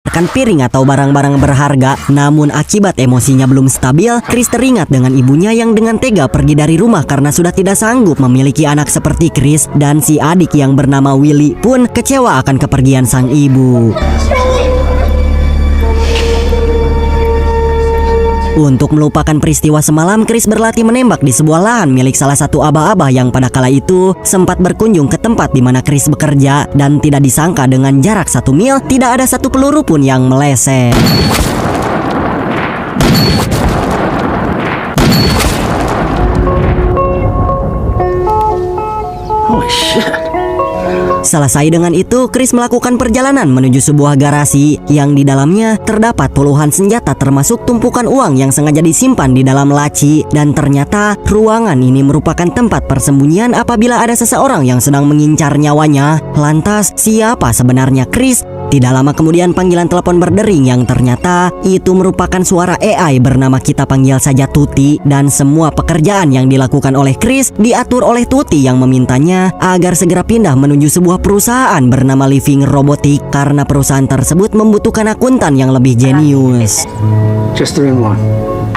piring atau barang-barang berharga. Namun akibat emosinya belum stabil, Chris teringat dengan ibunya yang dengan tega pergi dari rumah karena sudah tidak sanggup memiliki anak seperti Chris. Dan si adik yang bernama Willy pun kecewa akan kepergian sang ibu. Untuk melupakan peristiwa semalam, Chris berlatih menembak di sebuah lahan milik salah satu aba-aba yang pada kala itu sempat berkunjung ke tempat di mana Chris bekerja. Dan tidak disangka dengan jarak 1 mil, tidak ada satu peluru pun yang meleset. Holy shit. Selesai dengan itu, Chris melakukan perjalanan menuju sebuah garasi yang di dalamnya terdapat puluhan senjata termasuk tumpukan uang yang sengaja disimpan di dalam laci. Dan ternyata ruangan ini merupakan tempat persembunyian apabila ada seseorang yang sedang mengincar nyawanya. Lantas, siapa sebenarnya Chris? Tidak lama kemudian panggilan telepon berdering yang ternyata itu merupakan suara AI bernama kita panggil saja Tuti. Dan semua pekerjaan yang dilakukan oleh Chris diatur oleh Tuti yang memintanya agar segera pindah menuju sebuah perusahaan bernama Living Robotics karena perusahaan tersebut membutuhkan akuntan yang lebih jenius. Just 3 and 1.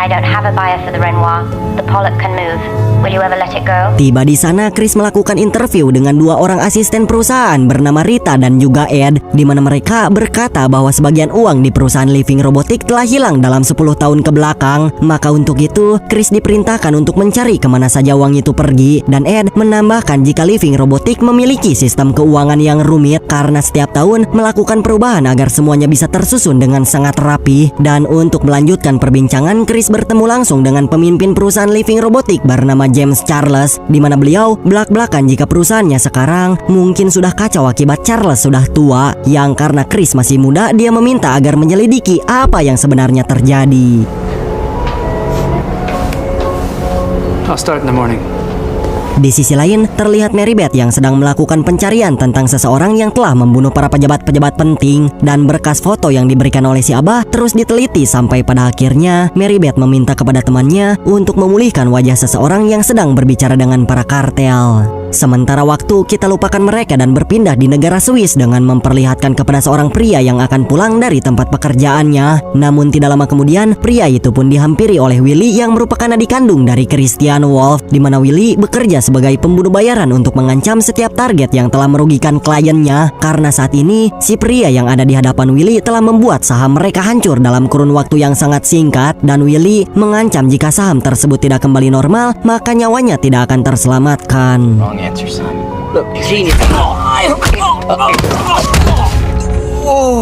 I don't have a buyer for the Renoir. The Pollock can move. Will you ever let it go? Tiba di sana, Chris melakukan interview dengan 2 orang asisten perusahaan bernama Rita dan juga Ed, di mana mereka berkata bahwa sebagian uang di perusahaan Living Robotics telah hilang dalam 10 tahun ke belakang. Maka untuk itu, Chris diperintahkan untuk mencari kemana saja uang itu pergi. Dan Ed menambahkan jika Living Robotics memiliki sistem keuangan yang rumit karena setiap tahun melakukan perubahan agar semuanya bisa tersusun dengan sangat rapi. Dan untuk melanjutkan perbincangan, Chris bertemu langsung dengan pemimpin perusahaan Living Robotics bernama James Charles, di mana beliau belak-belakan jika perusahaannya sekarang mungkin sudah kacau akibat Charles sudah tua, yang karena Chris masih muda dia meminta agar menyelidiki apa yang sebenarnya terjadi. I'll start in the morning. Di sisi lain, terlihat Mary Beth yang sedang melakukan pencarian tentang seseorang yang telah membunuh para pejabat-pejabat penting. Dan berkas foto yang diberikan oleh si Abah terus diteliti sampai pada akhirnya Mary Beth meminta kepada temannya untuk memulihkan wajah seseorang yang sedang berbicara dengan para kartel. Sementara waktu kita lupakan mereka dan berpindah di negara Swiss dengan memperlihatkan kepada seorang pria yang akan pulang dari tempat pekerjaannya. Namun tidak lama kemudian, pria itu pun dihampiri oleh Willy yang merupakan adik kandung dari Christian Wolf, di mana Willy bekerja sebagai pembunuh bayaran untuk mengancam setiap target yang telah merugikan kliennya. Karena saat ini, si pria yang ada di hadapan Willy telah membuat saham mereka hancur dalam kurun waktu yang sangat singkat. Dan Willy mengancam jika saham tersebut tidak kembali normal, maka nyawanya tidak akan terselamatkan. Wrong answer, son. Look, genius.